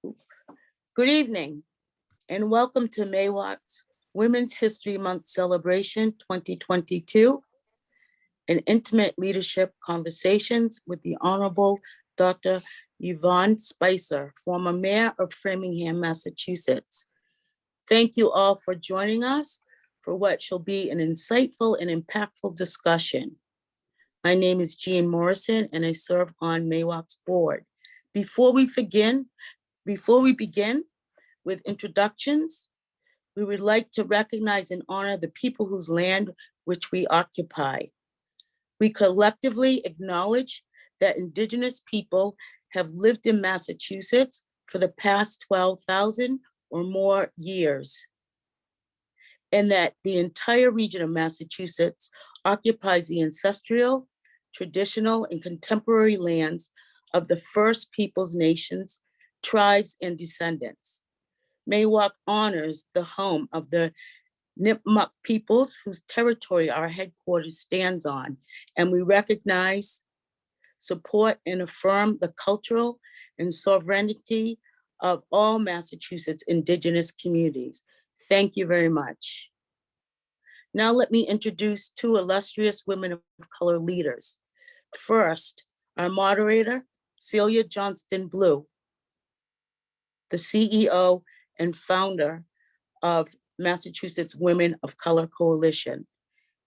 Good evening and welcome to MAWOCC's Women's History Month Celebration 2022, and intimate leadership conversations with the Honorable Dr. Yvonne Spicer, former mayor of Framingham, Massachusetts. Thank you all for joining us for what shall be an insightful and impactful discussion. My name is Jean Morrison and I serve on MAWOCC's board. Before we begin with introductions, we would like to recognize and honor the people whose land which we occupy. We collectively acknowledge that Indigenous people have lived in Massachusetts for the past 12,000 or more years, and that the entire region of Massachusetts occupies the ancestral, traditional, and contemporary lands of the First Peoples nations, tribes, and descendants. MAWOCC honors the home of the Nipmuc peoples whose territory our headquarters stands on, and we recognize, support, and affirm the cultural and sovereignty of all Massachusetts Indigenous communities. Thank you very much. Now let me introduce two illustrious women of color leaders. First, our moderator, Celia Johnston Blue, the CEO and founder of Massachusetts Women of Color Coalition,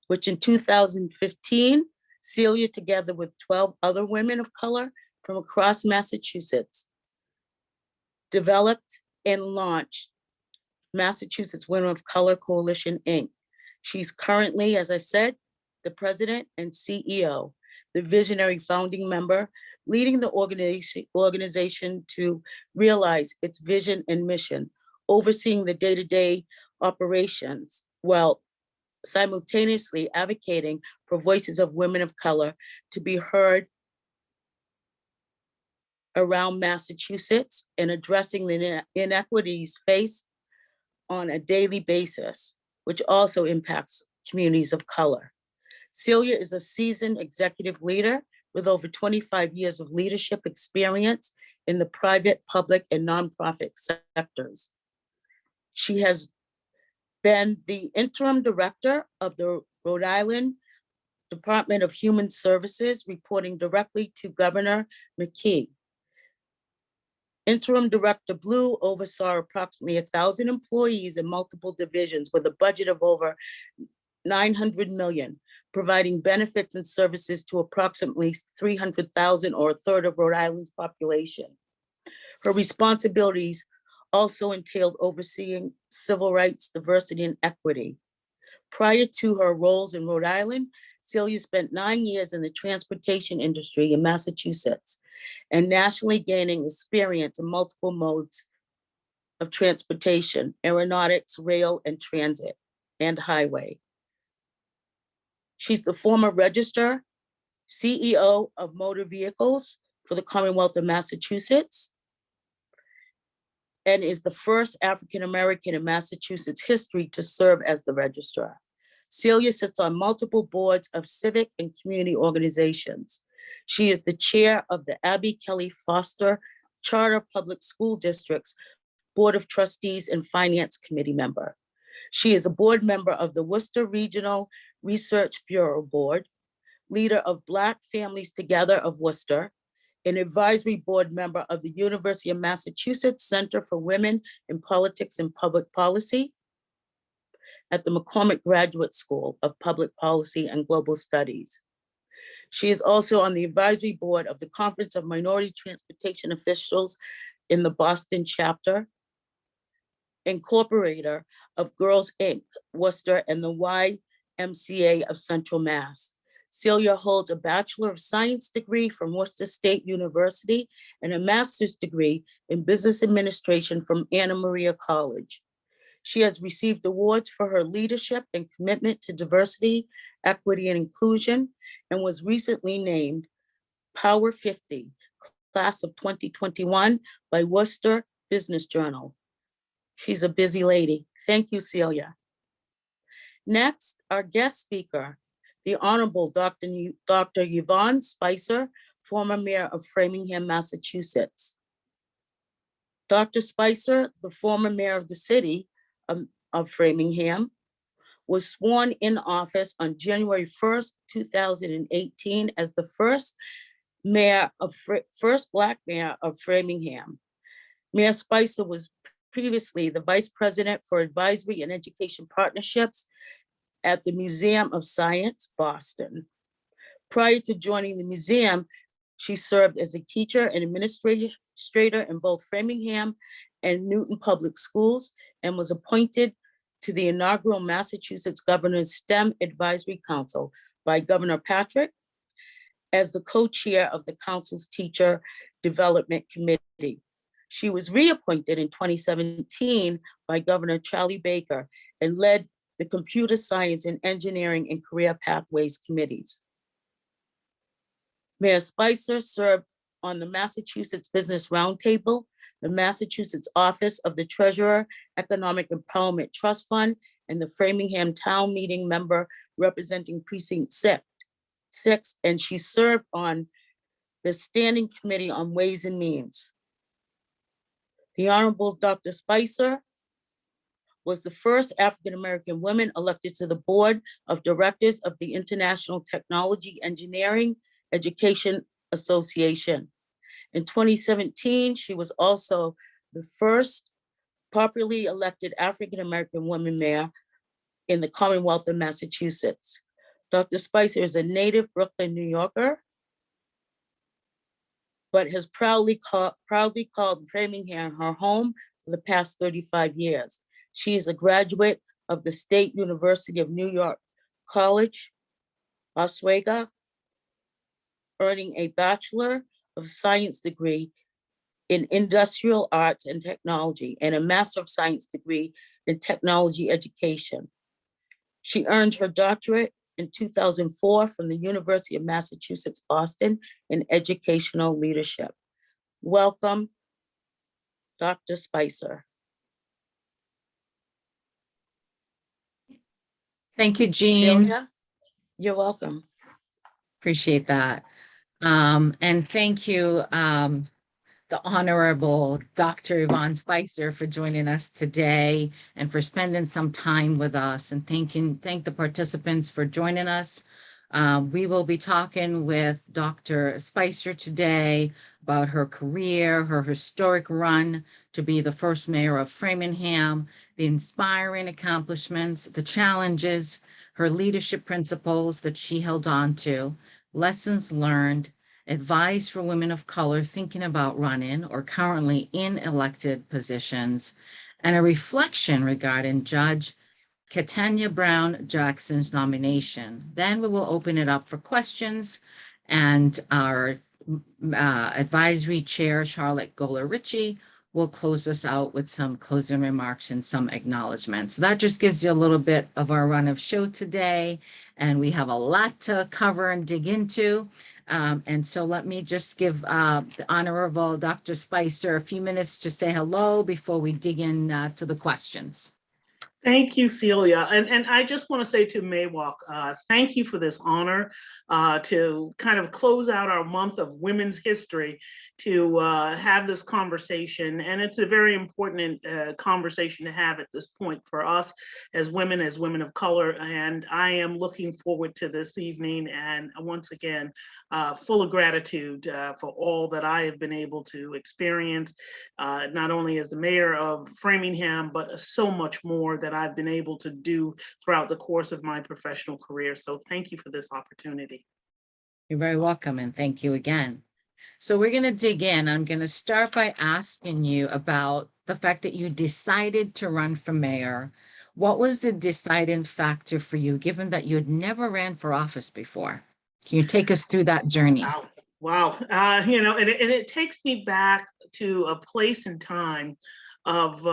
which in 2015, Celia, together with 12 other women of color from across Massachusetts, developed and launched Massachusetts Women of Color Coalition, Inc. She's currently, as I said, the president and CEO, the visionary founding member, leading the organization to realize its vision and mission, overseeing the day-to-day operations while simultaneously advocating for voices of women of color to be heard around Massachusetts and addressing the inequities faced on a daily basis, which also impacts communities of color. Celia is a seasoned executive leader with over 25 years of leadership experience in the private, public, and nonprofit sectors. She has been the interim director of the Rhode Island Department of Human Services, reporting directly to Governor McKee. Interim Director Blue oversaw approximately 1,000 employees in multiple divisions with a budget of over $900 million, providing benefits and services to approximately 300,000 or a third of Rhode Island's population. Her responsibilities also entailed overseeing civil rights, diversity, and equity. Prior to her roles in Rhode Island, Celia spent 9 years in the transportation industry in Massachusetts and nationally, gaining experience in multiple modes of transportation: aeronautics, rail, and transit, and highway. She's the former registrar, CEO of motor vehicles for the Commonwealth of Massachusetts, and is the first African-American in Massachusetts history to serve as the registrar. Celia sits on multiple boards of civic and community organizations. She is the chair of the Abby Kelly Foster Charter Public School District's Board of Trustees and Finance Committee member. She is a board member of the Worcester Regional Research Bureau Board, leader of Black Families Together of Worcester, an advisory board member of the University of Massachusetts Center for Women in Politics and Public Policy at the McCormick Graduate School of Public Policy and Global Studies. She is also on the advisory board of the Conference of Minority Transportation Officials in the Boston chapter, incorporator of Girls Inc., Worcester, and the YMCA of Central Mass. Celia holds a Bachelor of Science degree from Worcester State University and a master's degree in business administration from Anna Maria College. She has received awards for her leadership and commitment to diversity, equity, and inclusion, and was recently named Power 50, class of 2021 by Worcester Business Journal. She's a busy lady. Thank you, Celia. Next, our guest speaker, the Honorable Dr. Yvonne Spicer, former mayor of Framingham, Massachusetts. Dr. Spicer, the former mayor of the city of Framingham, was sworn in office on January 1st, 2018 as the first Black mayor of Framingham. Mayor Spicer was previously the Vice President for Advisory and Education Partnerships at the Museum of Science, Boston. Prior to joining the museum, she served as a teacher and administrator in both Framingham and Newton Public Schools and was appointed to the inaugural Massachusetts Governor's STEM Advisory Council by Governor Patrick as the co-chair of the council's Teacher Development Committee. She was reappointed in 2017 by Governor Charlie Baker and led the Computer Science and Engineering and Career Pathways Committees. Mayor Spicer served on the Massachusetts Business Roundtable, the Massachusetts Office of the Treasurer Economic Empowerment Trust Fund, and the Framingham Town Meeting member representing Precinct 6, and she served on the Standing Committee on Ways and Means. The Honorable Dr. Spicer was the first African-American woman elected to the Board of Directors of the International Technology Engineering Education Association. In 2017, she was also the first popularly elected African-American woman mayor in the Commonwealth of Massachusetts. Dr. Spicer is a native Brooklyn, New Yorker, but has proudly called Framingham her home for the past 35 years. She is a graduate of the State University of New York College, Oswego, earning a Bachelor of Science degree in Industrial Arts and Technology and a Master of Science degree in Technology Education. She earned her doctorate in 2004 from the University of Massachusetts, Boston in Educational Leadership. Welcome, Dr. Spicer. Thank you, Jean. Celia, you're welcome. Appreciate that. And thank you, the Honorable Dr. Yvonne Spicer, for joining us today and for spending some time with us, and thank the participants for joining us. We will be talking with Dr. Spicer today about her career, her historic run to be the first mayor of Framingham, the inspiring accomplishments, the challenges, her leadership principles that she held on to, lessons learned, advice for women of color thinking about running or currently in elected positions, and a reflection regarding Judge Katanya Brown Jackson's nomination. Then we will open it up for questions, and our advisory chair, Charlotte Goler-Ritchie, will close us out with some closing remarks and some acknowledgements. So that just gives you a little bit of our run of show today, and we have a lot to cover and dig into. And so let me just give the Honorable Dr. Spicer a few minutes to say hello before we dig in to the questions. Thank you, Celia. And I just want to say to MAWOCC, thank you for this honor to kind of close out our month of women's history, to have this conversation. And it's a very important conversation to have at this point for us as women of color. And I am looking forward to this evening. And once again, full of gratitude for all that I have been able to experience, not only as the mayor of Framingham, but so much more that I've been able to do throughout the course of my professional career. So thank you for this opportunity. You're very welcome, and thank you again. So we're going to dig in. I'm going to start by asking you about the fact that you decided to run for mayor. What was the deciding factor for you, given that you had never ran for office before? Can you take us through that journey? Wow. You know, and it takes me back to a place and time of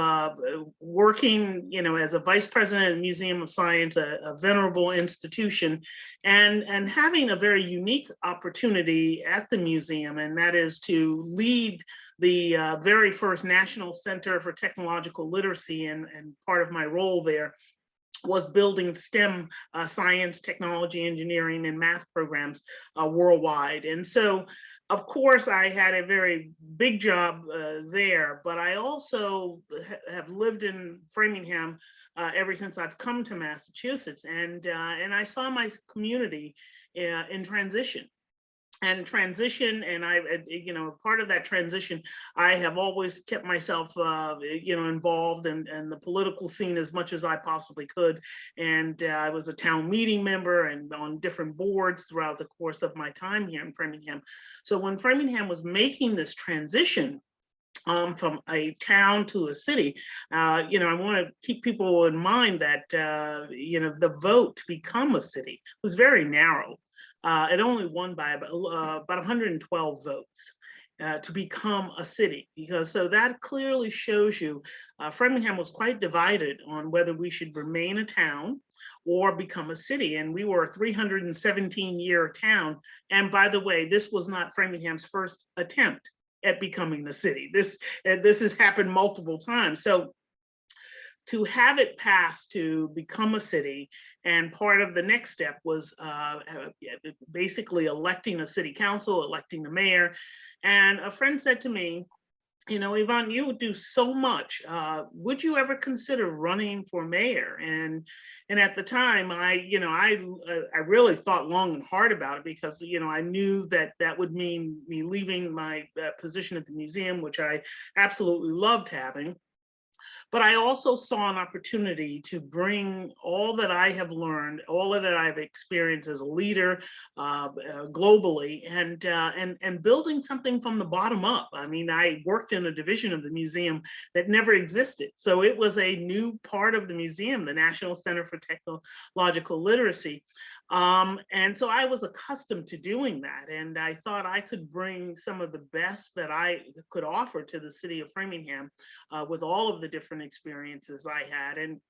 working, you know, as a vice president of the Museum of Science, a venerable institution, and having a very unique opportunity at the museum, and that is to lead the very first National Center for Technological Literacy, and part of my role there was building STEM, science, technology, engineering, and math programs worldwide. And so of course, I had a very big job there, but I also have lived in Framingham ever since I've come to Massachusetts, and I saw my community in transition. And transition, and part of that transition, I have always kept myself, involved in the political scene as much as I possibly could. And I was a town meeting member and on different boards throughout the course of my time here in Framingham. So when Framingham was making this transition from a town to a city, I want to keep people in mind that, the vote to become a city was very narrow. It only won by about 112 votes to become a city, because so that clearly shows you Framingham was quite divided on whether we should remain a town or become a city. And we were a 317-year town. And by the way, this was not Framingham's first attempt at becoming the city. This has happened multiple times. So to have it passed to become a city, and part of the next step was basically electing a city council, electing the mayor. And a friend said to me, Yvonne, you would do so much. Would you ever consider running for mayor? And at the time, I really thought long and hard about it, because I knew that would mean me leaving my position at the museum, which I absolutely loved having. But I also saw an opportunity to bring all that I have learned, all that I've experienced as a leader globally, and building something from the bottom up. I mean, I worked in a division of the museum that never existed. So it was a new part of the museum, the National Center for Technological Literacy. And so I was accustomed to doing that. And I thought I could bring some of the best that I could offer to the city of Framingham with all of the different experiences I had. And,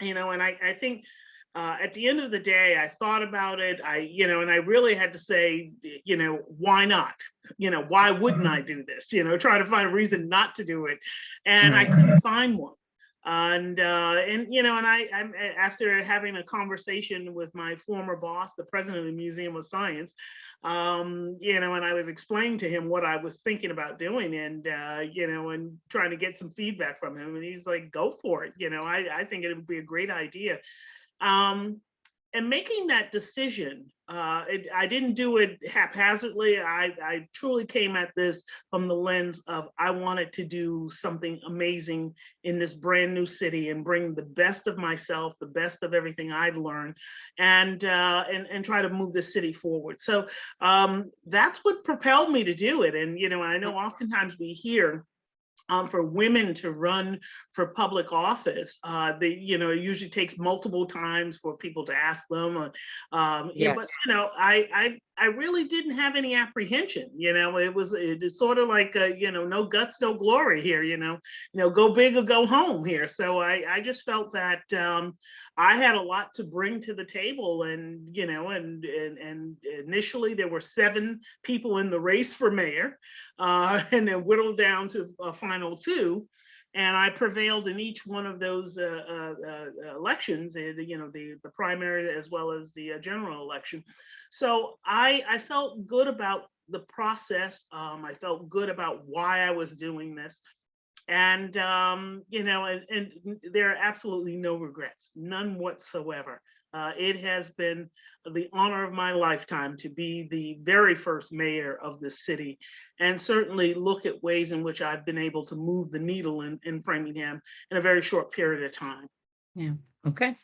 I think at the end of the day, I thought about it, and I really had to say, why not? Why wouldn't I do this? Try to find a reason not to do it. And I couldn't find one. And I'm after having a conversation with my former boss, the president of the Museum of Science, and I was explaining to him what I was thinking about doing, and and trying to get some feedback from him, and he's like, "Go for it." I think it would be a great idea. And making that decision, I didn't do it haphazardly. I truly came at this from the lens of I wanted to do something amazing in this brand new city and bring the best of myself, the best of everything I'd learned, and try to move the city forward. So that's what propelled me to do it. And I know oftentimes we hear for women to run for public office, it usually takes multiple times for people to ask them. Yes. But I really didn't have any apprehension. It is sort of like no guts, no glory here. Go big or go home here. So I just felt that I had a lot to bring to the table, and and initially there were 7 people in the race for mayor, and then whittled down to a final 2. And I prevailed in each one of those elections, the primary as well as the general election. So I felt good about the process. I felt good about why I was doing this. And, and there are absolutely no regrets, none whatsoever. It has been the honor of my lifetime to be the very first mayor of this city, and certainly look at ways in which I've been able to move the needle in Framingham in a very short period of time. Yeah. Okay.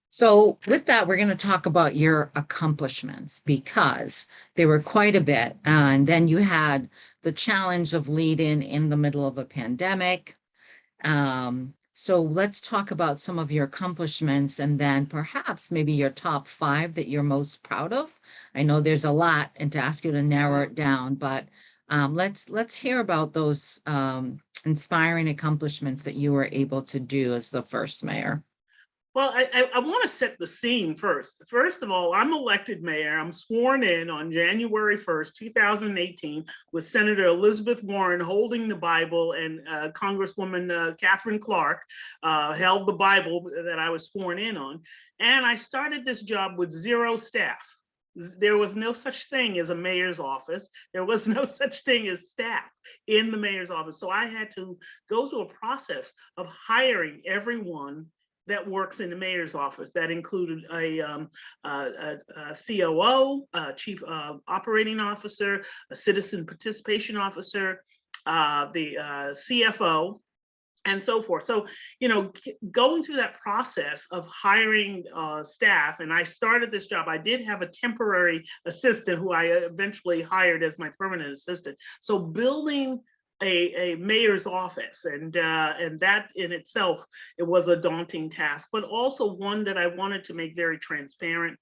So with that, we're going to talk about your accomplishments, because they were quite a bit. And then you had the challenge of leading in the middle of a pandemic. So let's talk about some of your accomplishments, and then perhaps maybe your top 5 that you're most proud of. I know there's a lot, and to ask you to narrow it down, but let's hear about those inspiring accomplishments that you were able to do as the first mayor. Well, I want to set the scene first. First of all, I'm elected mayor. I'm sworn in on January 1st, 2018, with Senator Elizabeth Warren holding the Bible, and Congresswoman Catherine Clark held the Bible that I was sworn in on. And I started this job with 0 staff. There was no such thing as a mayor's office. There was no such thing as staff in the mayor's office. So I had to go through a process of hiring everyone that works in the mayor's office. That included a COO, chief operating officer, a citizen participation officer, the CFO, and so forth. So, going through that process of hiring staff, and I started this job, I did have a temporary assistant who I eventually hired as my permanent assistant. So building a mayor's office, and that in itself, it was a daunting task, but also one that I wanted to make very transparent.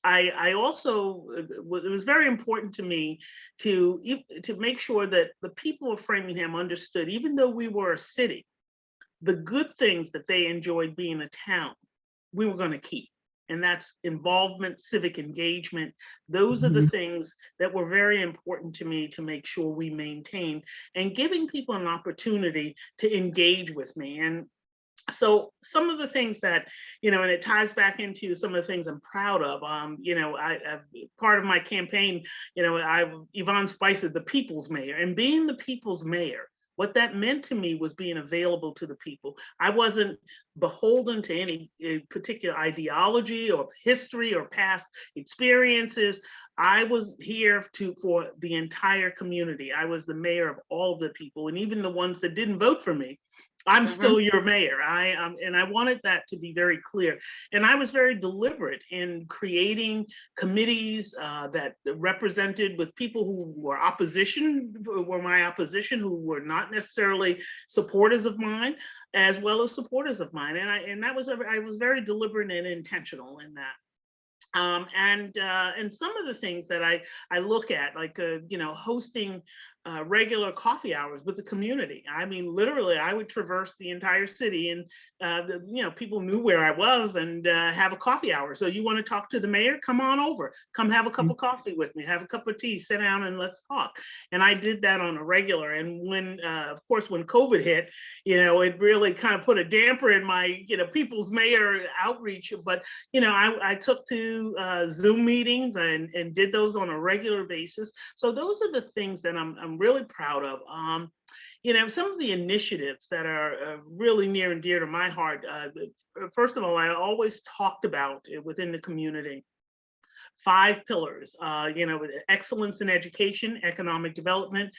I also, it was very important to me to make sure that the people of Framingham understood, even though we were a city, the good things that they enjoyed being a town, we were going to keep. And that's involvement, civic engagement. Those are the things that were very important to me to make sure we maintained, and giving people an opportunity to engage with me. And so some of the things that, and it ties back into some of the things I'm proud of. I part of my campaign, Yvonne Spicer, the people's mayor, and being the people's mayor, what that meant to me was being available to the people. I wasn't beholden to any particular ideology or history or past experiences. I was here for the entire community. I was the mayor of all of the people, and even the ones that didn't vote for me. I'm still your mayor. And I wanted that to be very clear. And I was very deliberate in creating committees that represented with people who were my opposition, who were not necessarily supporters of mine, as well as supporters of mine. And I was very deliberate and intentional in that. And some of the things that I look at, like hosting regular coffee hours with the community. I mean, literally, I would traverse the entire city, and people knew where I was, and have a coffee hour. So you want to talk to the mayor? Come on over. Come have a cup of coffee with me. Have a cup of tea. Sit down and let's talk. And I did that on a regular. And when, of course, when COVID hit, it really kind of put a damper in my, people's mayor outreach. But I took to Zoom meetings and did those on a regular basis. So those are the things that I'm really proud of. Some of the initiatives that are really near and dear to my heart. First of all, I always talked about within the community 5 pillars, excellence in education, economic development,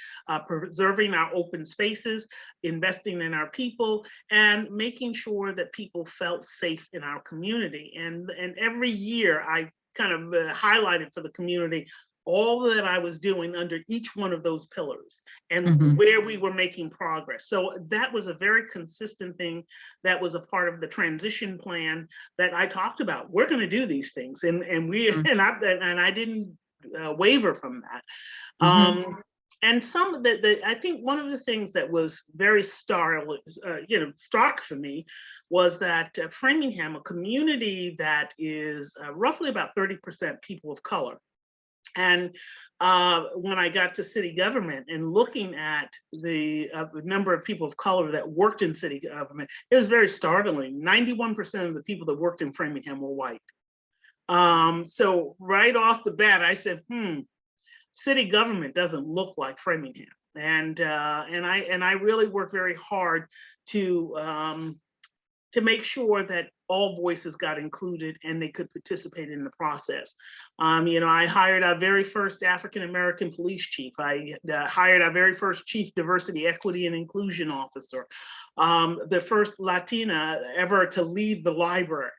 preserving our open spaces, investing in our people, and making sure that people felt safe in our community. And every year I kind of highlighted for the community all that I was doing under each one of those pillars, and where we were making progress. So that was a very consistent thing that was a part of the transition plan that I talked about. We're going to do these things, and I didn't waver from that. And some of I think one of the things that was very stark for me was that Framingham, a community that is roughly about 30% people of color. And when I got to city government and looking at the number of people of color that worked in city government, it was very startling. 91% of the people that worked in Framingham were white. So right off the bat, I said, city government doesn't look like Framingham. And I really worked very hard to make sure that all voices got included and they could participate in the process. I hired our very first African-American police chief. I hired our very first chief diversity, equity, and inclusion officer. The first Latina ever to lead the library.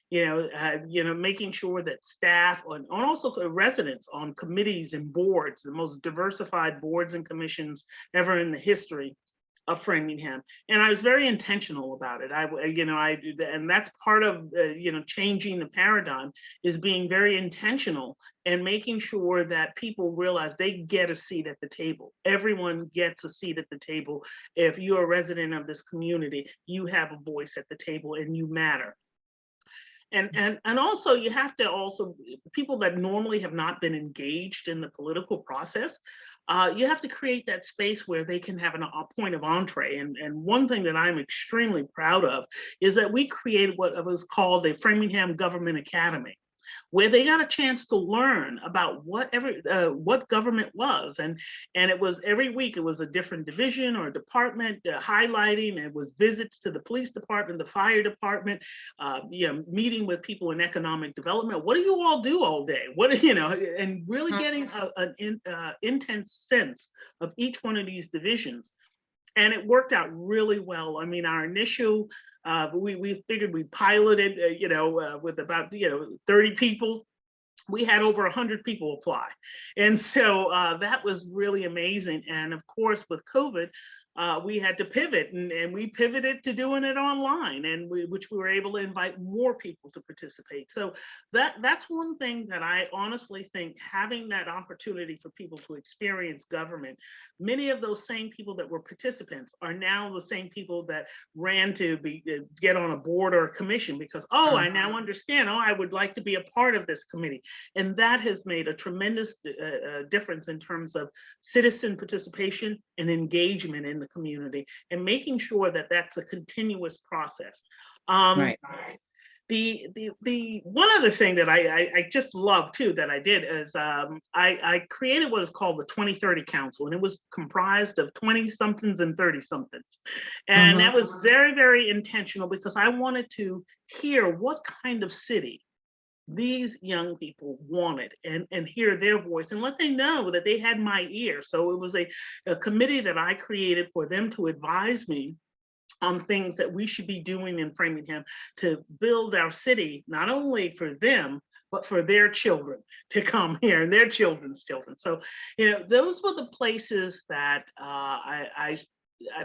Making sure that staff and also residents on committees and boards, the most diversified boards and commissions ever in the history of Framingham. And I was very intentional about it. And that's part of, changing the paradigm, is being very intentional and making sure that people realize they get a seat at the table. Everyone gets a seat at the table. If you're a resident of this community, you have a voice at the table and you matter. And also you have to people that normally have not been engaged in the political process, you have to create that space where they can have a point of entree. And one thing that I'm extremely proud of is that we created what was called the Framingham Government Academy. where they got a chance to learn about what government was. And it was every week, it was a different division or department highlighting. It was visits to the police department, the fire department, meeting with people in economic development. What do you all do all day? And really getting an intense sense of each one of these divisions. And it worked out really well. I mean, our initial, we figured we piloted, with about, 30 people. We had over 100 people apply. And so that was really amazing. And of course, with COVID, we had to pivot, and we pivoted to doing it online, and which we were able to invite more people to participate. So that's one thing that I honestly think, having that opportunity for people to experience government. Many of those same people that were participants are now the same people that ran to get on a board or a commission, because, I now understand, I would like to be a part of this committee. And that has made a tremendous difference in terms of citizen participation and engagement in the community, and making sure that that's a continuous process. Right. The one other thing that I just love too that I did is I created what is called the 2030 Council, and it was comprised of 20-somethings and 30-somethings. And that was very, very intentional, because I wanted to hear what kind of city these young people wanted, and hear their voice, and let them know that they had my ear. So it was a committee that I created for them to advise me on things that we should be doing in Framingham to build our city, not only for them, but for their children to come here, and their children's children. So, those were the places that I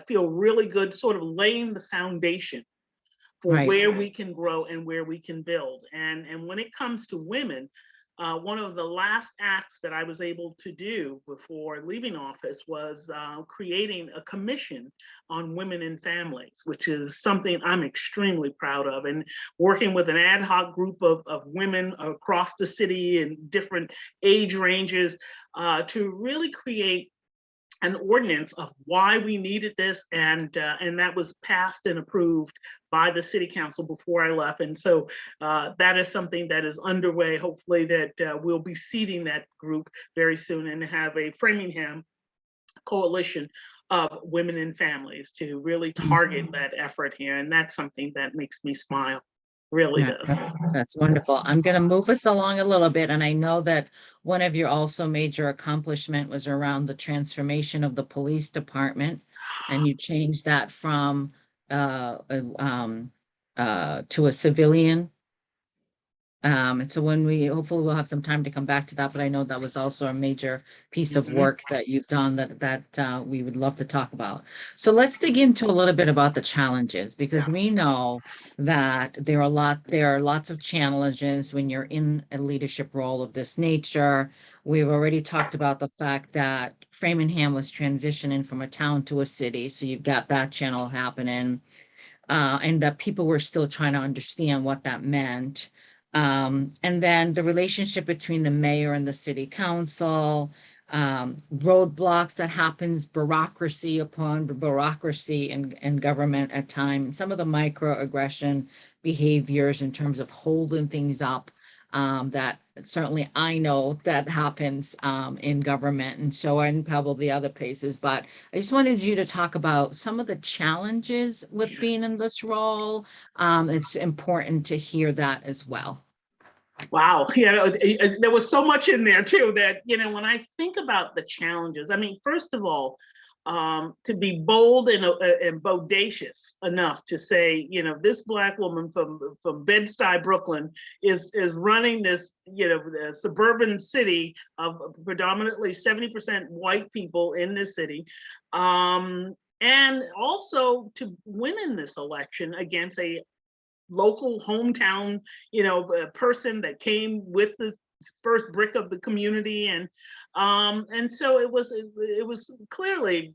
feel really good, sort of laying the foundation for where we can grow and where we can build. And when it comes to women, one of the last acts that I was able to do before leaving office was creating a commission on women and families, which is something I'm extremely proud of, and working with an ad hoc group of women across the city in different age ranges to really create an ordinance of why we needed this, and that was passed and approved by the city council before I left. And so that is something that is underway. Hopefully that we'll be seeding that group very soon, and have a Framingham coalition of women and families to really target that effort here. And that's something that makes me smile. Really does. That's wonderful. I'm going to move us along a little bit. And I know that one of your also major accomplishment was around the transformation of the police department. And you changed that from to a civilian. And so hopefully we'll have some time to come back to that, but I know that was also a major piece of work that you've done that we would love to talk about. So let's dig into a little bit about the challenges, because we know that there are lots of challenges when you're in a leadership role of this nature. We've already talked about the fact that Framingham was transitioning from a town to a city, so you've got that channel happening, and that people were still trying to understand what that meant. And then the relationship between the mayor and the city council, roadblocks that happens, bureaucracy upon bureaucracy in government at times, some of the microaggression behaviors in terms of holding things up, that certainly I know that happens in government, and so and probably other places. But I just wanted you to talk about some of the challenges with being in this role. It's important to hear that as well. Wow, there was so much in there too that, when I think about the challenges, I mean, first of all, to be bold and bodacious enough to say, this Black woman from Bed-Stuy, Brooklyn is running this, the suburban city of predominantly 70% white people in this city. And also to win in this election against a local hometown, person that came with the first brick of the community, and so it was clearly,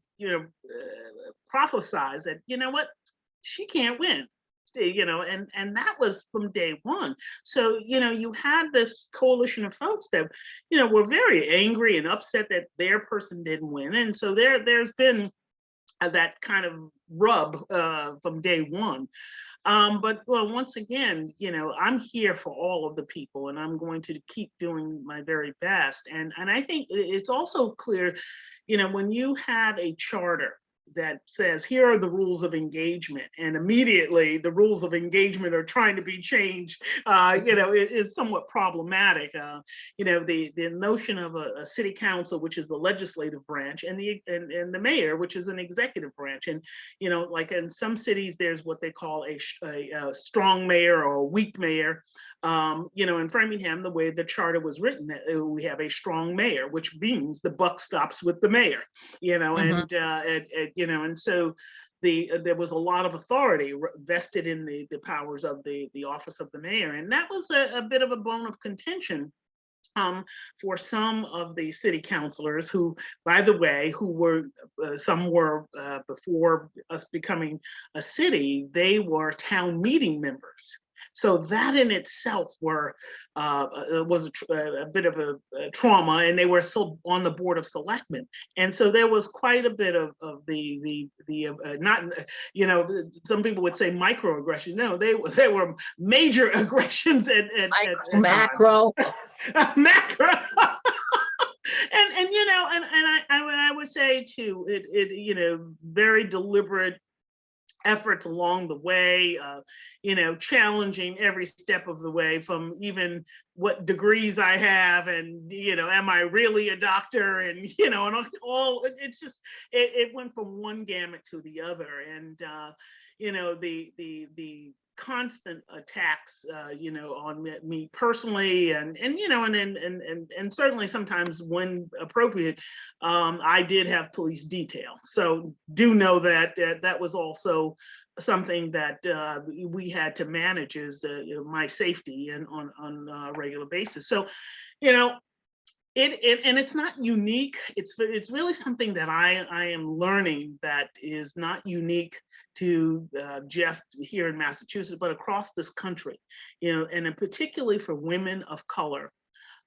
prophesized that, what, she can't win, and that was from day one. So, you had this coalition of folks that, were very angry and upset that their person didn't win, and so there's been that kind of rub from day one. But well, once again, I'm here for all of the people, and I'm going to keep doing my very best. And I think it's also clear, when you have a charter that says, here are the rules of engagement, and immediately the rules of engagement are trying to be changed, is somewhat problematic. The notion of a city council, which is the legislative branch, and the mayor, which is an executive branch. And, like in some cities, there's what they call a strong mayor or a weak mayor. In Framingham, the way the charter was written, we have a strong mayor, which means the buck stops with the mayor, and so there was a lot of authority vested in the powers of the office of the mayor. And that was a bit of a bone of contention for some of the city councilors who, by the way, some were before us becoming a city, they were town meeting members. So that in itself was a bit of a trauma, and they were still on the board of selectmen. And so there was quite a bit of the not, some people would say microaggression. No, they were major aggressions at macro. Macro. I would say too, it very deliberate efforts along the way, challenging every step of the way, from even what degrees I have, and am I really a doctor, and and all. It's just it went from one gamut to the other, and the constant attacks, on me personally, and certainly sometimes when appropriate, I did have police detail. So do know that that was also something that we had to manage, is my safety and on a regular basis. So, and it's not unique. It's really something that I am learning that is not unique to just here in Massachusetts, but across this country, and particularly for women of color.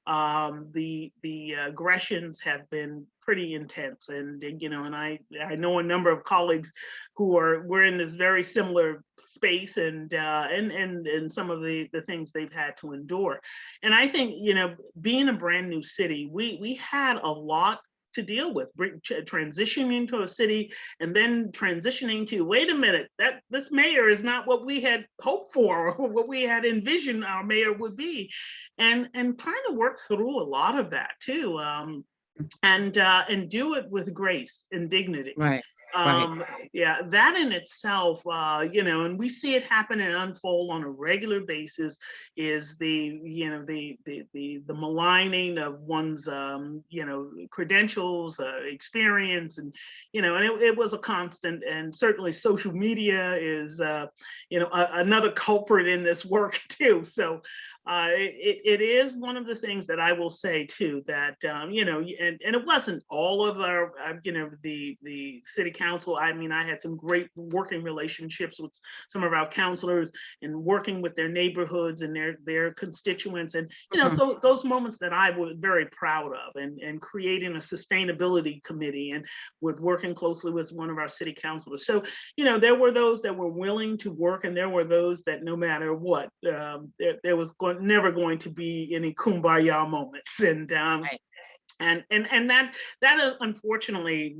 The aggressions have been pretty intense, and I know a number of colleagues who were in this very similar space, and some of the things they've had to endure. And I think, being a brand new city, we had a lot to deal with, transitioning to a city, and then transitioning to, wait a minute, that this mayor is not what we had hoped for, or what we had envisioned our mayor would be, and trying to work through a lot of that too, and do it with grace and dignity. Right. Yeah, that in itself, and we see it happen and unfold on a regular basis, is the maligning of one's, credentials, experience, and it was a constant. And certainly social media is, another culprit in this work too. So it is one of the things that I will say too, that and it wasn't all of our the city council. I mean, I had some great working relationships with some of our councilors, and working with their neighborhoods and their constituents, and those moments that I was very proud of, and creating a sustainability committee, and with working closely with one of our city councilors. So there were those that were willing to work, and there were those that no matter what, there was never going to be any kumbaya moments, and Right. and that is, unfortunately,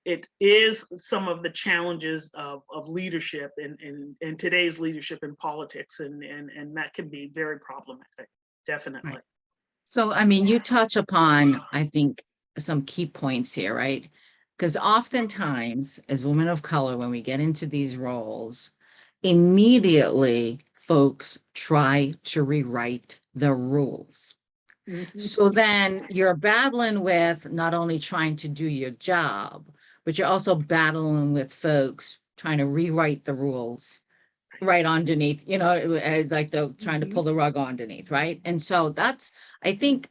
it is some of the challenges of leadership in today's leadership in politics, and that can be very problematic, definitely. Right. So, I mean, you touch upon, I think, some key points here, right? Because oftentimes, as women of color, when we get into these roles, immediately folks try to rewrite the rules. So then you're battling with not only trying to do your job, but you're also battling with folks trying to rewrite the rules right underneath, like the trying to pull the rug underneath, right? And so that's, I think,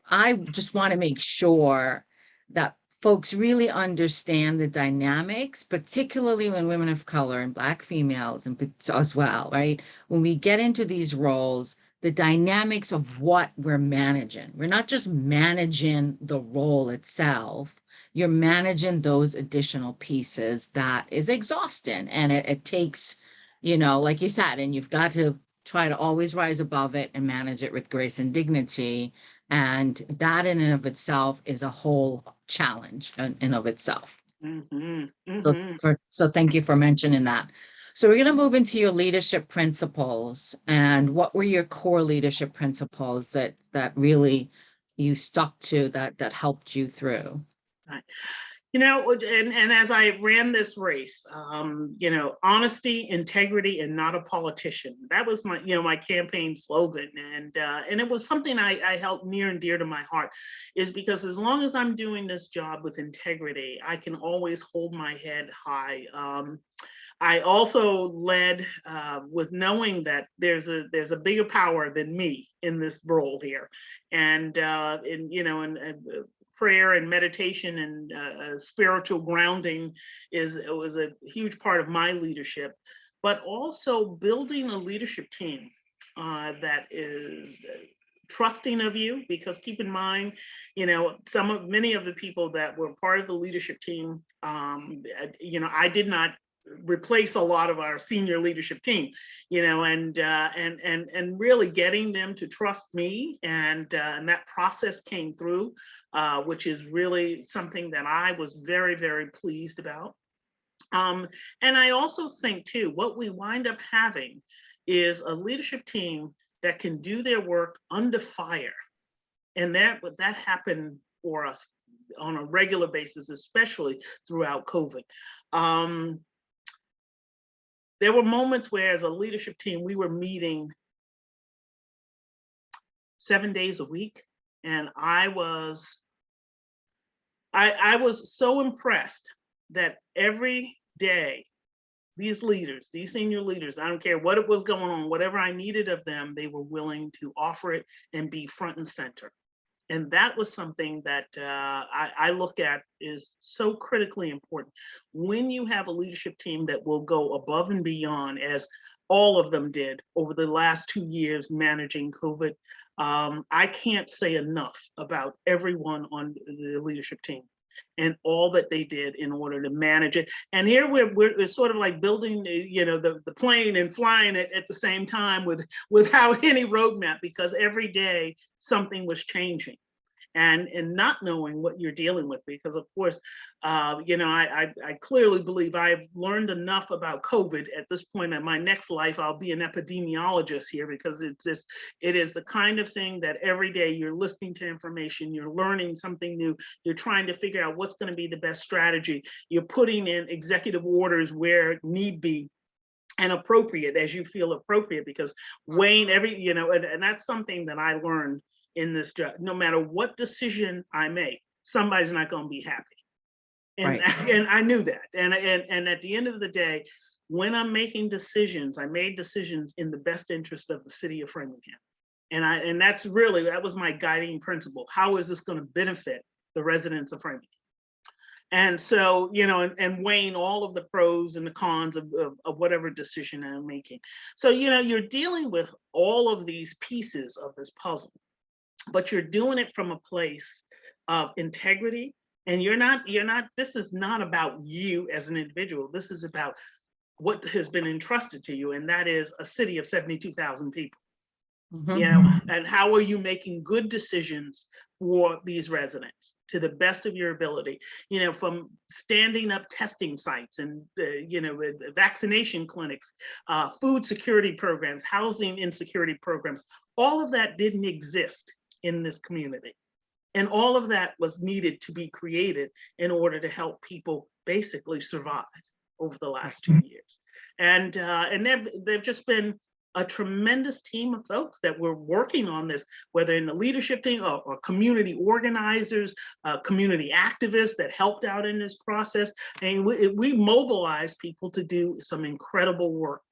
I just want to make sure that folks really understand the dynamics, particularly when women of color and Black females and as well, right? When we get into these roles, the dynamics of what we're managing. We're not just managing the role itself. You're managing those additional pieces that is exhausting, and it takes you know, like you said, and you've got to try to always rise above it and manage it with grace and dignity. And that in and of itself is a whole challenge in of itself. Mhm, So mhm. so thank you for mentioning that. So we're going to move into your leadership principles. And what were your core leadership principles that really you stuck to, that helped you through? Right. You know, and as I ran this race, you know, honesty, integrity, and not a politician. That was my, you know, my campaign slogan, and it was something I held near and dear to my heart, is because as long as I'm doing this job with integrity, I can always hold my head high. I also led with knowing that there's a bigger power than me in this role here, and in you know, and prayer and meditation and spiritual grounding was a huge part of my leadership, but also building a leadership team that is trusting of you, because keep in mind, you know, many of the people that were part of the leadership team, you know, I did not replace a lot of our senior leadership team, you know, and really getting them to trust me, and that process came through, which is really something that I was very, very pleased about. And I also think too, what we wind up having is a leadership team that can do their work under fire. And that happened for us on a regular basis, especially throughout COVID. There were moments where, as a leadership team, we were meeting 7 days a week. And I was so impressed that every day, these leaders, these senior leaders, I don't care what it was going on, whatever I needed of them, they were willing to offer it and be front and center. And that was something that I look at is so critically important. When you have a leadership team that will go above and beyond, as all of them did over the last 2 years managing COVID, I can't say enough about everyone on the leadership team and all that they did in order to manage it. And here we're sort of like building, you know, the plane and flying it at the same time without any roadmap, because every day something was changing, and not knowing what you're dealing with, because of course, you know, I clearly believe I've learned enough about COVID at this point in my next life. I'll be an epidemiologist here, because it is the kind of thing that every day you're listening to information, you're learning something new, you're trying to figure out what's going to be the best strategy, you're putting in executive orders where need be, and appropriate as you feel appropriate, because weighing you know, and that's something that I learned in this job. No matter what decision I make, somebody's not going to be happy. And, Right. and I knew that. And at the end of the day, when I'm making decisions, I made decisions in the best interest of the city of Framingham. And that was my guiding principle. How is this going to benefit the residents of Framingham? And so, you know, and weighing all of the pros and the cons of whatever decision I'm making. So, you know, you're dealing with all of these pieces of this puzzle, but you're doing it from a place of integrity. And this is not about you as an individual. This is about what has been entrusted to you. And that is a city of 72,000 people. Mhm. You know, and how are you making good decisions for these residents to the best of your ability, you know, from standing up testing sites and, you know, vaccination clinics, food security programs, housing insecurity programs. All of that didn't exist in this community. And all of that was needed to be created in order to help people basically survive over the last 2 years. And they've just been a tremendous team of folks that were working on this, whether in the leadership team or community organizers, community activists that helped out in this process. And we mobilized people to do some incredible work.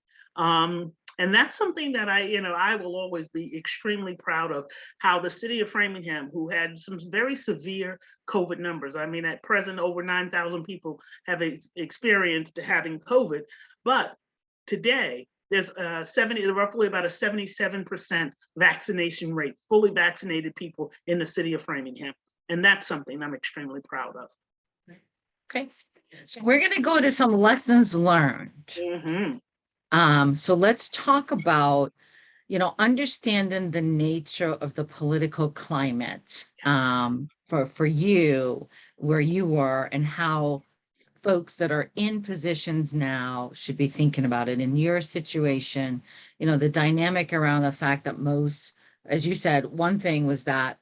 And that's something that I will always be extremely proud of, how the city of Framingham, who had some very severe COVID numbers. I mean, at present, over 9,000 people have experienced having COVID, but today, there's roughly about a 77% vaccination rate, fully vaccinated people in the city of Framingham. And that's something I'm extremely proud of. Okay. So we're going to go to some lessons learned. Mm-hmm. So let's talk about, understanding the nature of the political climate for you, where you were, and how folks that are in positions now should be thinking about it. In your situation, the dynamic around the fact that most, as you said, one thing was that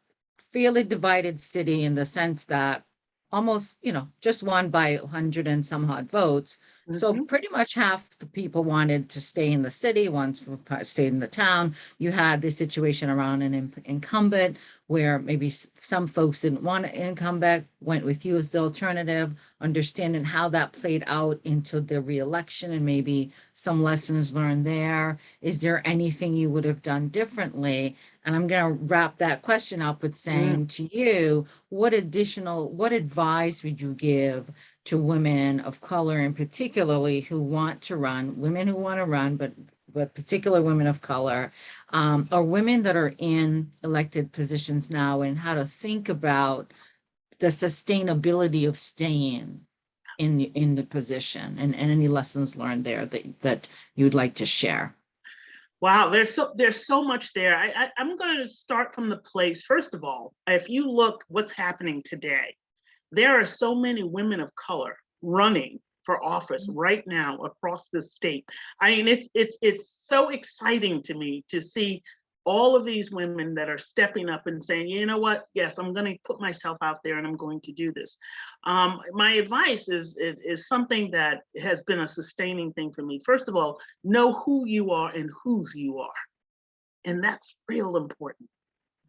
fairly divided city in the sense that almost, just won by 100 and some odd votes. So Mhm. pretty much half the people wanted to stay in the city, once stayed in the town. You had this situation around an incumbent where maybe some folks didn't want an incumbent, went with you as the alternative, understanding how that played out into the reelection and maybe some lessons learned there. Is there anything you would have done differently? And I'm going to wrap that question up with saying to you, what advice would you give to women of color, and particularly who want to run, women who want to run, but particular women of color, or women that are in elected positions now, and how to think about the sustainability of staying in the position, and any lessons learned there that you'd like to share? Wow, there's so much there. I'm going to start from the place. First of all, if you look what's happening today, there are so many women of color running for office right now across the state. I mean, it's so exciting to me to see all of these women that are stepping up and saying, you know what, yes, I'm going to put myself out there and I'm going to do this. My advice is something that has been a sustaining thing for me. First of all, know who you are and whose you are. And that's real important,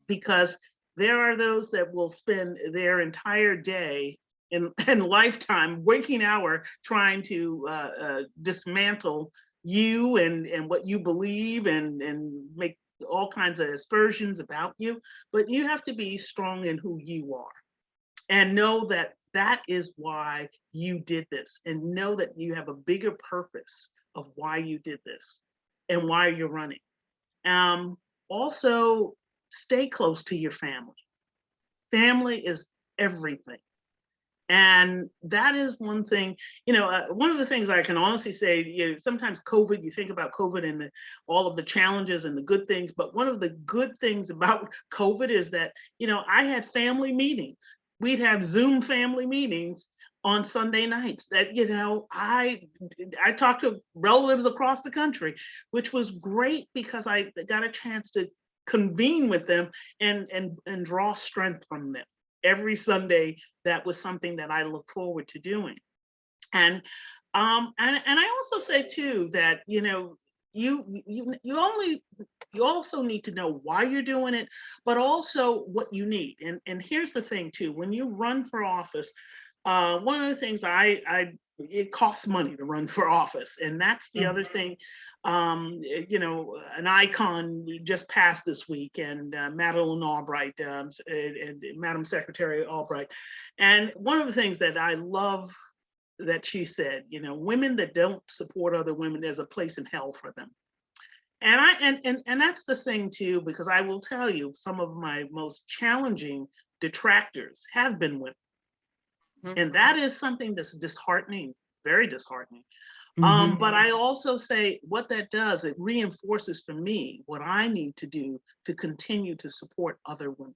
because there are those that will spend their entire day and lifetime, waking hour, trying to dismantle you and what you believe, and make all kinds of aspersions about you. But you have to be strong in who you are, and know that that is why you did this, and know that you have a bigger purpose of why you did this and why you're running. Also, stay close to your family. Family is everything. And that is one thing, one of the things I can honestly say, sometimes COVID, you think about COVID and all of the challenges and the good things, but one of the good things about COVID is that, I had family meetings. We'd have Zoom family meetings on Sunday nights that, I talked to relatives across the country, which was great because I got a chance to convene with them and draw strength from them. Every Sunday, that was something that I look forward to doing. And I also say too that, you also need to know why you're doing it, but also what you need. And here's the thing too: when you run for office, one of the things it costs money to run for office, and that's the other thing. An icon just passed this week, and Madeleine Albright, and Madam Secretary Albright, and one of the things that I love that she said, women that don't support other women, there's a place in hell for them. And that's the thing too, because I will tell you, some of my most challenging detractors have been women. And that is something that's disheartening, very disheartening. But I also say what that does, it reinforces for me what I need to do to continue to support other women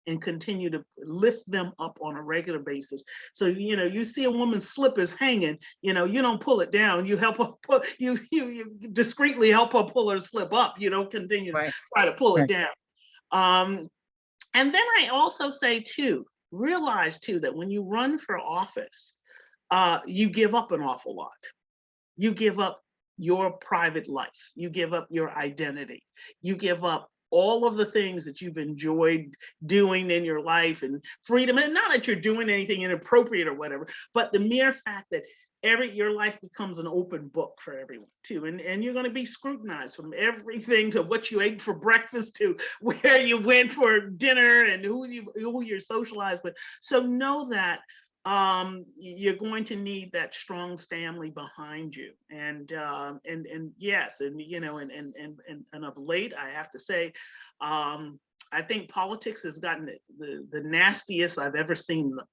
and continue to lift them up on a regular basis. So, you see a woman's slippers hanging, you don't pull it down, you help her you discreetly help her pull her slip up, you don't continue to Right. try to pull it Right. down. And then I also say too, realize too, that when you run for office, you give up an awful lot. You give up your private life. You give up your identity. You give up all of the things that you've enjoyed doing in your life and freedom. And not that you're doing anything inappropriate or whatever, but the mere fact that your life becomes an open book for everyone too. And you're going to be scrutinized from everything to what you ate for breakfast to where you went for dinner and who you're socialized with. So know that you're going to need that strong family behind you. And yes, and of late, I have to say, I think politics has gotten the nastiest I've ever seen them.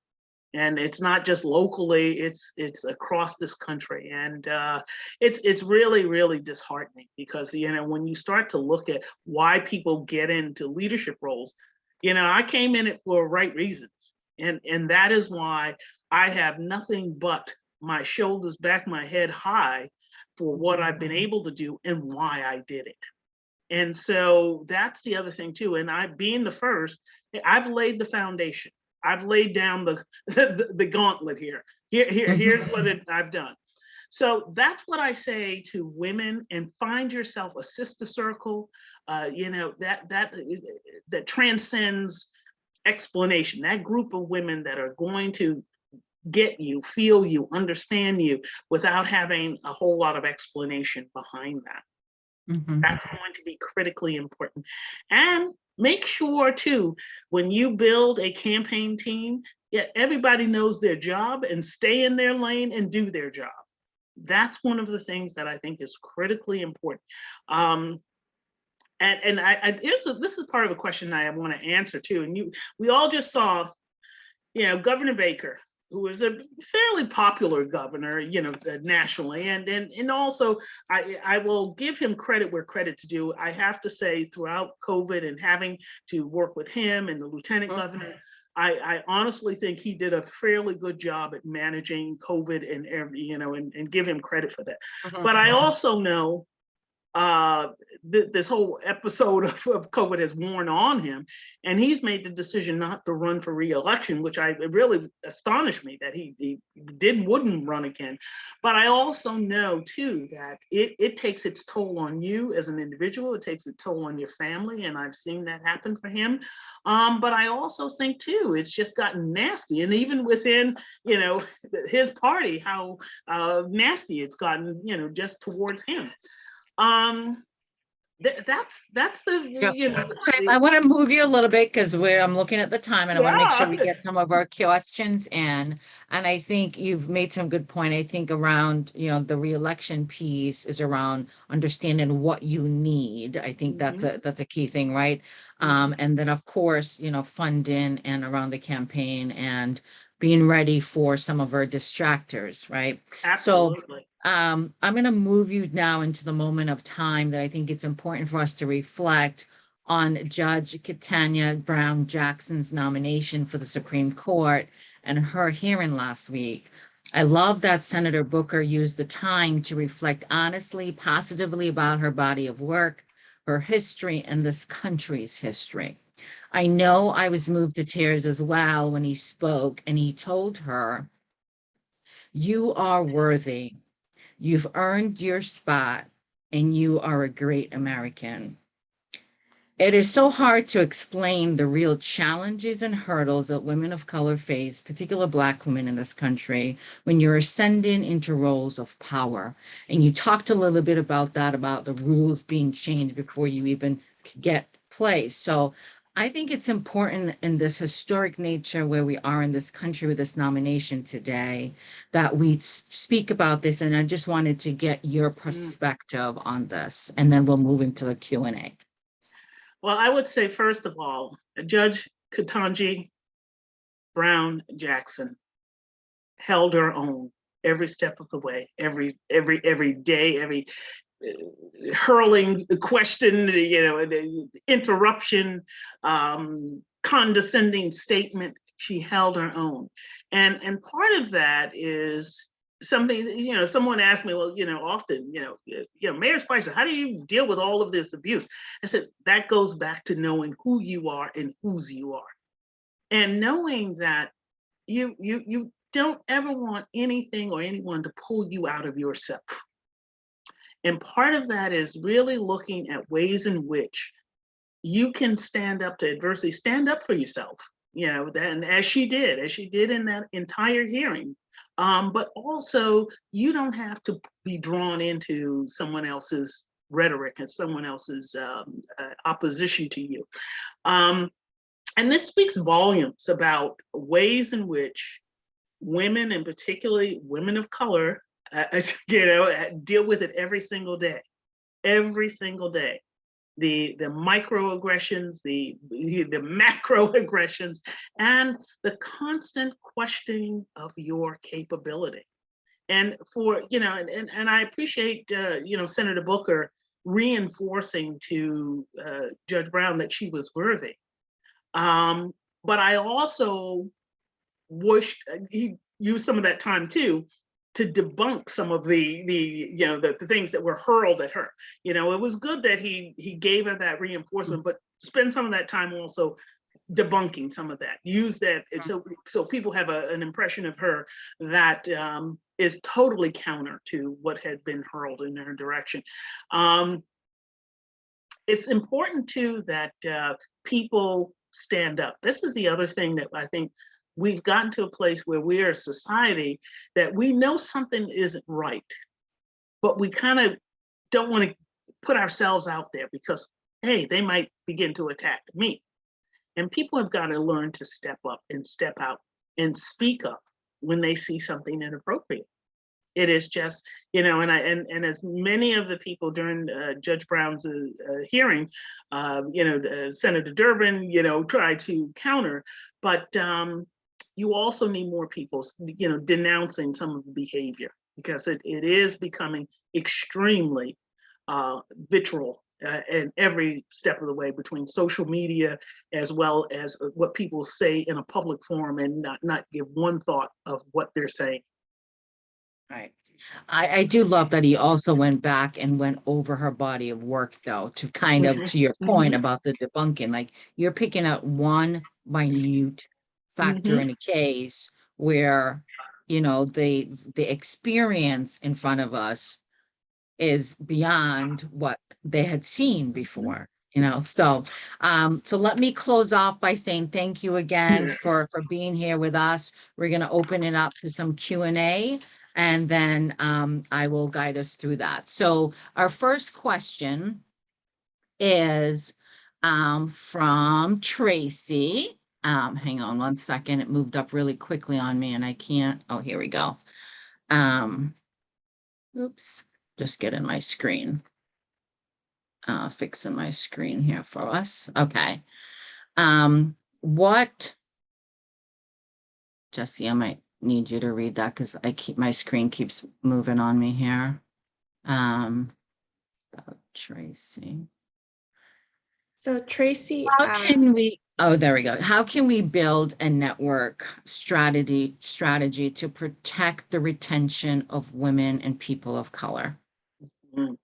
And it's not just locally, it's across this country. And it's really, really disheartening because, you know, when you start to look at why people get into leadership roles, you know, I came in it for right reasons. And that is why I have nothing but my shoulders back, my head high for what I've been able to do and why I did it. And so that's the other thing too. And I, being the first, I've laid the foundation. I've laid down the gauntlet here. Here's what I've done. So that's what I say to women, and find yourself a sister circle, you know, that transcends explanation, that group of women that are going to get you, feel you, understand you without having a whole lot of explanation behind that. That's going to be critically important. And make sure too, when you build a campaign team, yeah, everybody knows their job and stay in their lane and do their job. That's one of the things that I think is critically important. This is part of a question I want to answer too. And we all just saw, you know, Governor Baker, who is a fairly popular governor, you know, nationally, and also I will give him credit where credit's due. I have to say, throughout COVID and having to work with him and the lieutenant governor, I honestly think he did a fairly good job at managing COVID, and you know, and give him credit for that. But I also know this whole episode of COVID has worn on him, and he's made the decision not to run for re-election, which it really astonished me that he wouldn't run again. But I also know too that it takes its toll on you as an individual. It takes its toll on your family, and I've seen that happen for him. But I also think too, it's just gotten nasty, and even within, you know, his party, how nasty it's gotten, you know, just towards him. That's the, you know. I want to move you a little bit because I'm looking at the time, and I want to make sure we get some of our questions in. And I think you've made some good point. I think around, you know, the reelection piece is around understanding what you need. I think that's a key thing, right? And then of course, you know, funding and around the campaign and being ready for some of our distractors, right? Absolutely. So I'm going to move you now into the moment of time that I think it's important for us to reflect on Judge Ketanji Brown Jackson's nomination for the Supreme Court and her hearing last week. I love that Senator Booker used the time to reflect honestly, positively about her body of work, her history, and this country's history. I know I was moved to tears as well when he spoke, and he told her, "You are worthy. You've earned your spot, and you are a great American." It is so hard to explain the real challenges and hurdles that women of color face, particularly Black women in this country, when you're ascending into roles of power. And you talked a little bit about that, about the rules being changed before you even get placed. So I think it's important in this historic nature where we are in this country with this nomination today that we speak about this. And I just wanted to get your perspective on this, and then we'll move into the Q&A. Well, I would say, first of all, Judge Ketanji Brown Jackson held her own every step of the way, every day, every hurling question, you know, interruption, condescending statement. She held her own, and part of that is something, you know, someone asked me, well, you know, often, you know, Mayor Spicer, how do you deal with all of this abuse? I said, that goes back to knowing who you are and whose you are, and knowing that you don't ever want anything or anyone to pull you out of yourself. And part of that is really looking at ways in which you can stand up to adversity, stand up for yourself, you know, and as she did in that entire hearing. But also, you don't have to be drawn into someone else's rhetoric and someone else's opposition to you. And this speaks volumes about ways in which women, and particularly women of color, you know, deal with it every single day, the microaggressions, the macroaggressions, and the constant questioning of your capability. And for, and I appreciate, Senator Booker reinforcing to Judge Brown that she was worthy. But I also wished he used some of that time too to debunk some of the things that were hurled at her. It was good that he gave her that reinforcement, but spend some of that time also debunking some of that. Use that so people have an impression of her that is totally counter to what had been hurled in her direction. It's important too that people stand up. This is the other thing that I think we've gotten to a place where we're a society that we know something isn't right, but we kind of don't want to put ourselves out there because, hey, they might begin to attack me. And people have got to learn to step up and step out and speak up when they see something inappropriate. It is just, and as many of the people during Judge Brown's hearing, Senator Durbin, tried to counter, but you also need more people, denouncing some of the behavior because it is becoming extremely vitriol in every step of the way between social media as well as what people say in a public forum and not give one thought of what they're saying. Right. I do love that he also went back and went over her body of work, though, to kind of, to your point about the debunking, like you're picking out one minute factor in a case where, the experience in front of us is beyond what they had seen before. So let me close off by saying thank you again for being here with us. We're going to open it up to some Q&A, and then I will guide us through that. So our first question is from Tracy. Hang on one second. It moved up really quickly on me and I can't. Oh, here we go. Oops, just getting my screen. Fixing my screen here for us. Okay. Jesse, I might need you to read that because my screen keeps moving on me here. About Tracy. So Tracy, there we go. How can we build a network strategy to protect the retention of women and people of color? And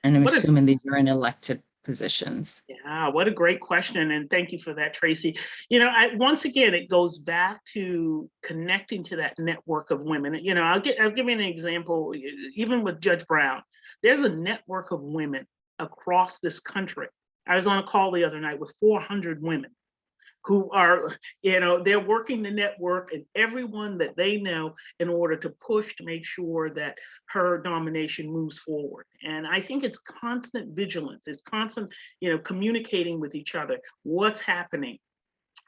I'm assuming these are in elected positions. Yeah, what a great question. And thank you for that, Tracy. Once again, it goes back to connecting to that network of women. I'll give you an example, even with Judge Brown, there's a network of women across this country. I was on a call the other night with 400 women who are, they're working the network and everyone that they know in order to push to make sure that her nomination moves forward. And I think it's constant vigilance. It's constant, communicating with each other, what's happening.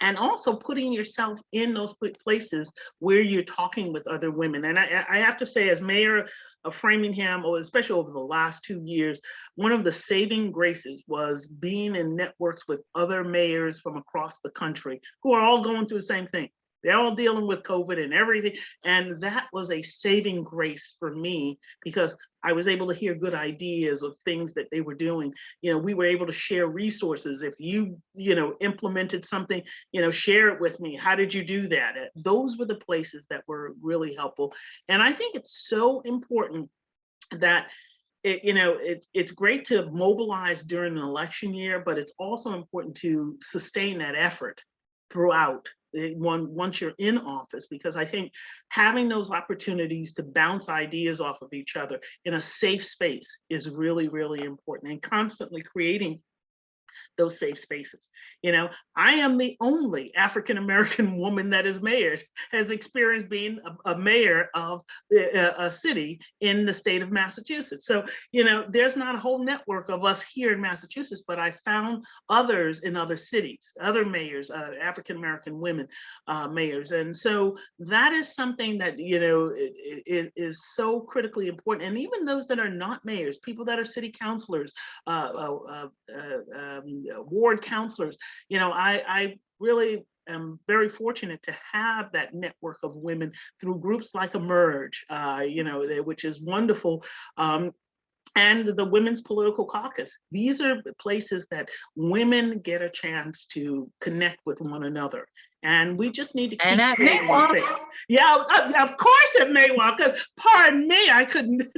And also putting yourself in those places where you're talking with other women. And I have to say, as mayor of Framingham, or especially over the last 2 years, one of the saving graces was being in networks with other mayors from across the country who are all going through the same thing. They're all dealing with COVID and everything. And that was a saving grace for me because I was able to hear good ideas of things that they were doing. We were able to share resources. If you, implemented something, share it with me. How did you do that? Those were the places that were really helpful. And I think it's so important that it's great to mobilize during an election year, but it's also important to sustain that effort throughout once you're in office, because I think having those opportunities to bounce ideas off of each other in a safe space is really, really important, and constantly creating those safe spaces. You know, I am the only African-American woman that is mayor, has experienced being a mayor of a city in the state of Massachusetts. So, you know, there's not a whole network of us here in Massachusetts, but I found others in other cities, other mayors, African-American women mayors. And so that is something that, you know, is so critically important. And even those that are not mayors, people that are city councilors, ward counselors, you know, I really am very fortunate to have that network of women through groups like Emerge, you know, which is wonderful. And the Women's Political Caucus. These are places that women get a chance to connect with one another. And we just need to keep creating the space. Yeah, of course at MAWOCC. Pardon me, I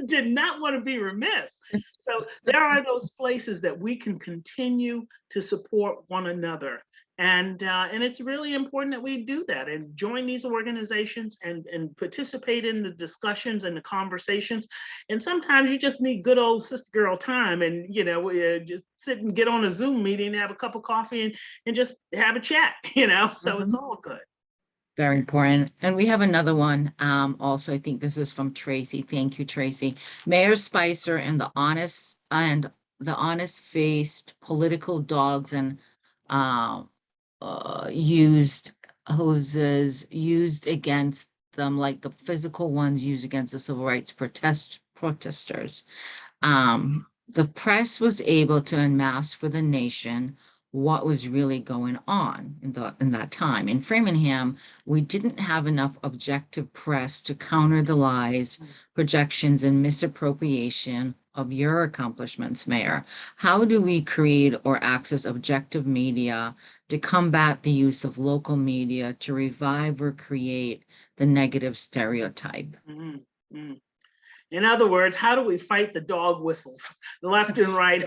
did not want to be remiss. So there are those places that we can continue to support one another. And it's really important that we do that and join these organizations and participate in the discussions and the conversations. And sometimes you just need good old sister girl time, and you know, just sit and get on a Zoom meeting, have a cup of coffee, and just have a chat. You know, so it's all good. Very important. And we have another one. Also, I think this is from Tracy. Thank you, Tracy. Mayor Spicer and the honest-faced political dogs and used hoses used against them, like the physical ones used against the civil rights protesters. The press was able to unmask for the nation what was really going on in that time. In Framingham, we didn't have enough objective press to counter the lies, projections, and misappropriation of your accomplishments, Mayor. How do we create or access objective media to combat the use of local media to revive or create the negative stereotype? Mm-hmm. Mm-hmm. In other words, how do we fight the dog whistles left and right?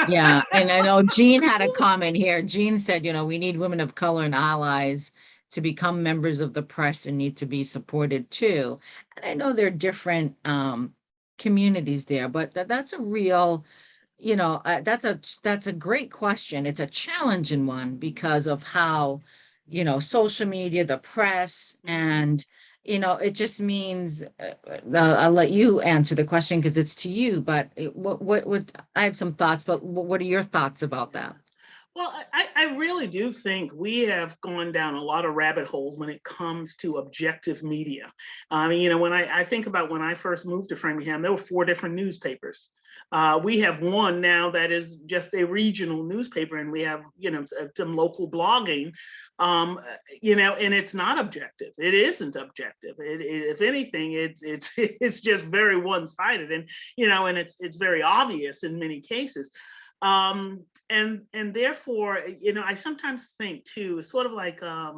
Yeah, and I know Jean had a comment here. Jean said, you know, we need women of color and allies to become members of the press and need to be supported too. And I know there are different communities there, but that's a real, you know, that's a great question. It's a challenging one because of how, you know, social media, the press, and you know, it just means I'll let you answer the question because it's to you. But what would I have some thoughts? But what are your thoughts about that? Well, I really do think we have gone down a lot of rabbit holes when it comes to objective media. I mean, you know, when I think about when I first moved to Framingham, there were 4 different newspapers. We have one now that is just a regional newspaper, and we have, you know, some local blogging, you know, and it's not objective. It isn't objective. If anything, it's just very one-sided, and you know, and it's very obvious in many cases. And therefore, you know, I sometimes think too, sort of like, I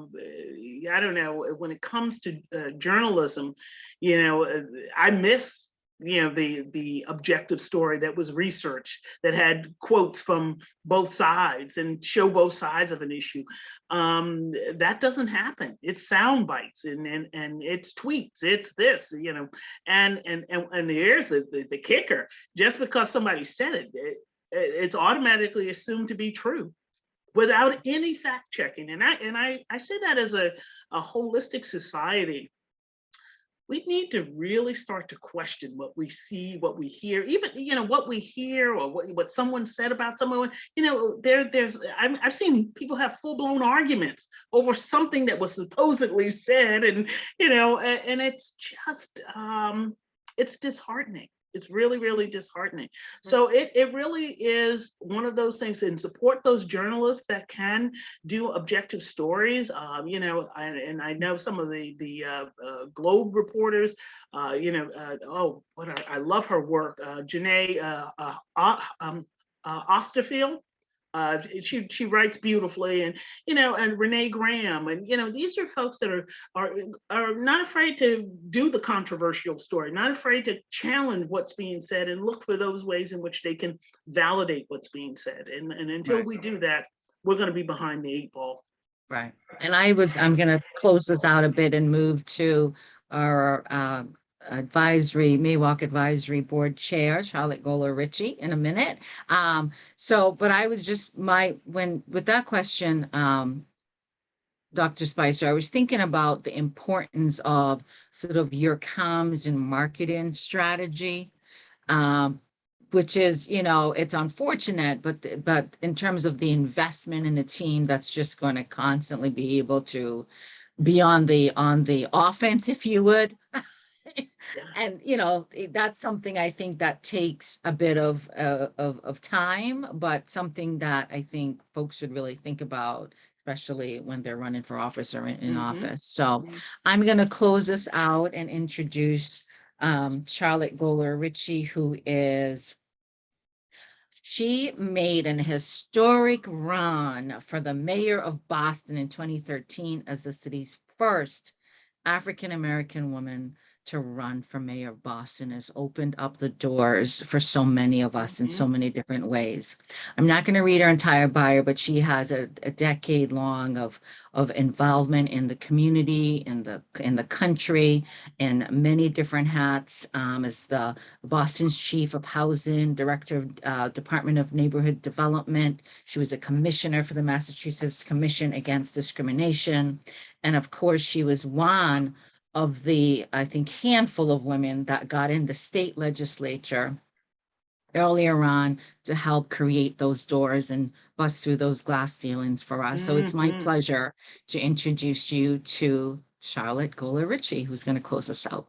don't know, when it comes to journalism, you know, I miss, you know, the objective story that was researched, that had quotes from both sides and show both sides of an issue. That doesn't happen. It's sound bites and it's tweets. It's this, you know, and here's the kicker: just because somebody said it, it's automatically assumed to be true without any fact checking. And I say that as a holistic society, we need to really start to question what we see, what we hear, even, you know, what we hear or what someone said about someone. You know, I've seen people have full-blown arguments over something that was supposedly said, and you know, and it's just it's disheartening. It's really, really disheartening. So it really is one of those things, and support those journalists that can do objective stories. You know, I know some of the Globe reporters. You know, I love her work. Janae Osterfield. She writes beautifully, and you know, and Renee Graham, and you know, these are folks that are not afraid to do the controversial story, not afraid to challenge what's being said, and look for those ways in which they can validate what's being said. And until we do that, we're going to be behind the 8 ball. Right. And I'm going to close this out a bit and move to our MAWOCC Advisory Board Chair, Charlotte Goler Ritchie, in a minute. But I was just with that question, Dr. Spicer, I was thinking about the importance of sort of your comms and marketing strategy, which is, it's unfortunate, but in terms of the investment in the team, that's just going to constantly be able to be on the offense, if you would. And that's something I think that takes a bit of time, but something that I think folks should really think about, especially when they're running for office or in office. So I'm going to close this out and introduce Charlotte Goler Ritchie, she made an historic run for the mayor of Boston in 2013 as the city's first African-American woman to run for mayor of Boston. Has opened up the doors for so many of us in so many different ways. I'm not going to read her entire bio, but she has a decade long of involvement in the community, in the country, in many different hats, as the Boston's chief of housing, director of Department of Neighborhood Development. She was a commissioner for the Massachusetts Commission Against Discrimination. And of course, she was one of the, I think, handful of women that got in the state legislature earlier on to help create those doors and bust through those glass ceilings for us. So it's my pleasure to introduce you to Charlotte Goler Ritchie, who's going to close us out.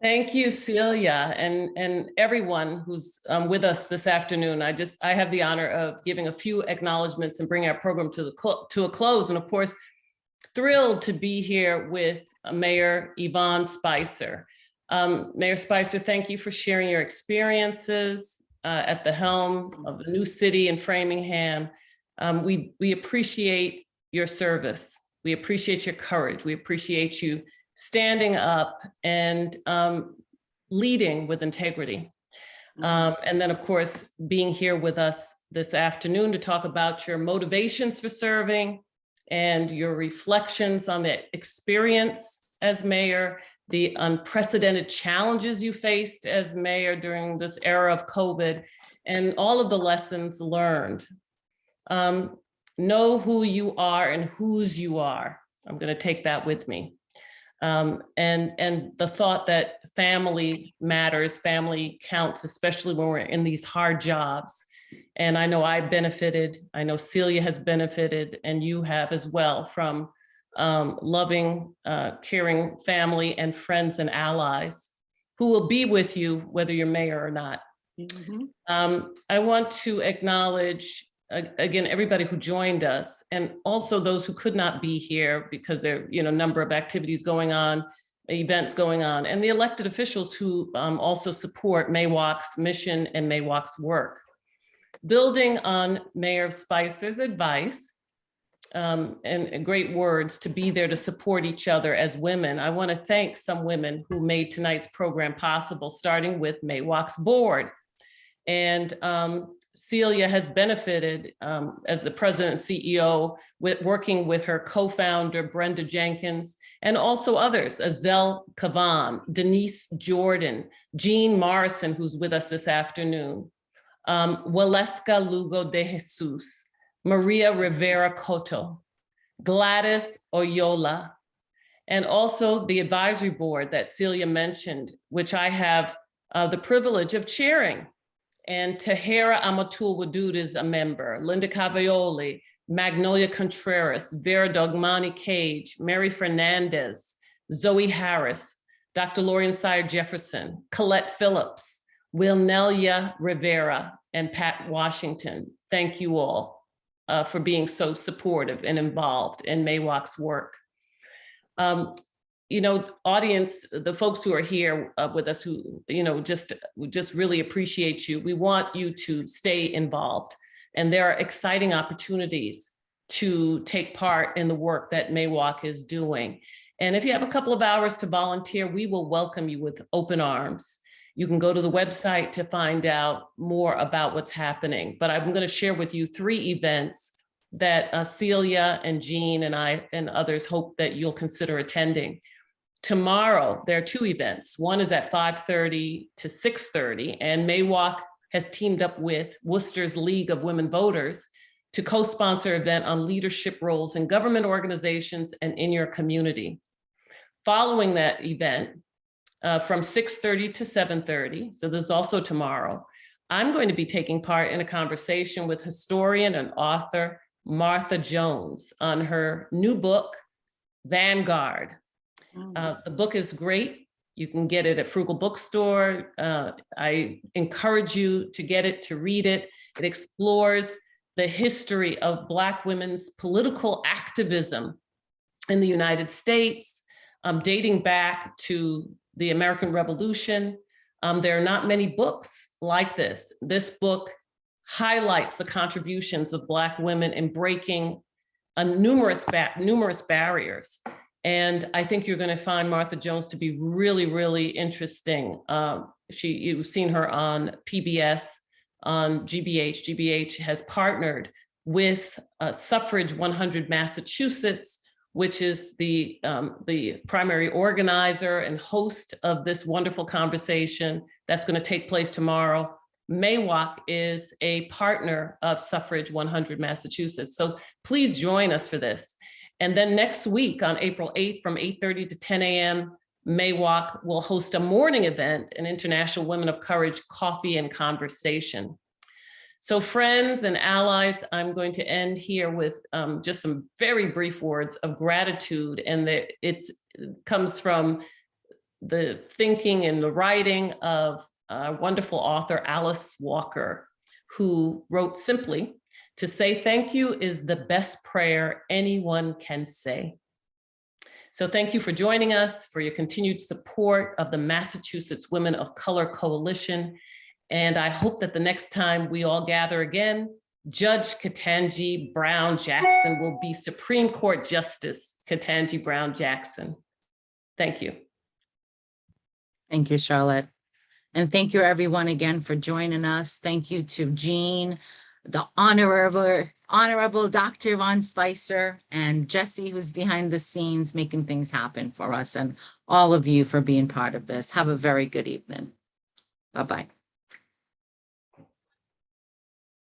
Thank you, Celia, and everyone who's with us this afternoon. I have the honor of giving a few acknowledgements and bringing our program to a close. And of course, thrilled to be here with Mayor Yvonne Spicer. Mayor Spicer, thank you for sharing your experiences at the helm of the new city in Framingham. We appreciate your service. We appreciate your courage. We appreciate you standing up and leading with integrity. And then, of course, being here with us this afternoon to talk about your motivations for serving and your reflections on the experience as mayor, the unprecedented challenges you faced as mayor during this era of COVID, and all of the lessons learned. Know who you are and whose you are. I'm going to take that with me. And the thought that family matters, family counts, especially when we're in these hard jobs. And I know I benefited, I know Celia has benefited, and you have as well, from loving, caring family and friends and allies who will be with you whether you're mayor or not. I want to acknowledge, again, everybody who joined us, and also those who could not be here because there are a number of activities going on, events going on, and the elected officials who also support MAWOCC's mission and MAWOCC's work. Building on Mayor Spicer's advice and great words to be there to support each other as women, I want to thank some women who made tonight's program possible, starting with MAWOCC's board. And Celia has benefited as the president and CEO with working with her co-founder, Brenda Jenkins, and also others, Azel Kavan, Denise Jordan, Jean Morrison, who's with us this afternoon, Waleska Lugo de Jesus, Maria Rivera Cotto, Gladys Oyola, and also the advisory board that Celia mentioned, which I have the privilege of chairing. And Tahira Amatul Wadud is a member, Linda Cavaioli, Magnolia Contreras, Vera Dogmani Cage, Mary Fernandez, Zoe Harris, Dr. Lorian Sire Jefferson, Colette Phillips, Wilnelia Rivera, and Pat Washington. Thank you all for being so supportive and involved in MAWOCC's work. Audience, the folks who are here with us who, just really appreciate you. We want you to stay involved. And there are exciting opportunities to take part in the work that MAWOCC is doing. And if you have a couple of hours to volunteer, we will welcome you with open arms. You can go to the website to find out more about what's happening. But I'm going to share with you 3 events that Celia and Jean and I and others hope that you'll consider attending. Tomorrow, there are two events. One is at 5:30 to 6:30, and MAWOCC has teamed up with Worcester's League of Women Voters to co-sponsor an event on leadership roles in government organizations and in your community. Following that event, from 6:30 to 7:30, so there's also tomorrow, I'm going to be taking part in a conversation with historian and author Martha Jones on her new book, Vanguard. The book is great. You can get it at Frugal Bookstore. I encourage you to get it, to read it. It explores the history of Black women's political activism in the United States, dating back to the American Revolution. There are not many books like this. This book highlights the contributions of Black women in breaking numerous barriers. And I think you're going to find Martha Jones to be really, really interesting. You've seen her on PBS, on GBH. GBH has partnered with Suffrage 100 Massachusetts, which is the primary organizer and host of this wonderful conversation that's going to take place tomorrow. MAWOCC is a partner of Suffrage 100 Massachusetts. So please join us for this. And then next week on April 8th from 8:30 to 10 a.m., MAWOCC will host a morning event, an International Women of Courage Coffee and Conversation. So friends and allies, I'm going to end here with just some very brief words of gratitude. And that it comes from the thinking and the writing of a wonderful author, Alice Walker, who wrote simply, "To say thank you is the best prayer anyone can say." So thank you for joining us, for your continued support of the Massachusetts Women of Color Coalition. And I hope that the next time we all gather again, Judge Ketanji Brown Jackson will be Supreme Court Justice Ketanji Brown Jackson. Thank you. Thank you, Charlotte. And thank you everyone again for joining us. Thank you to Jean, the Honorable Dr. Yvonne Spicer, and Jesse, who's behind the scenes making things happen for us, and all of you for being part of this. Have a very good evening. Bye-bye.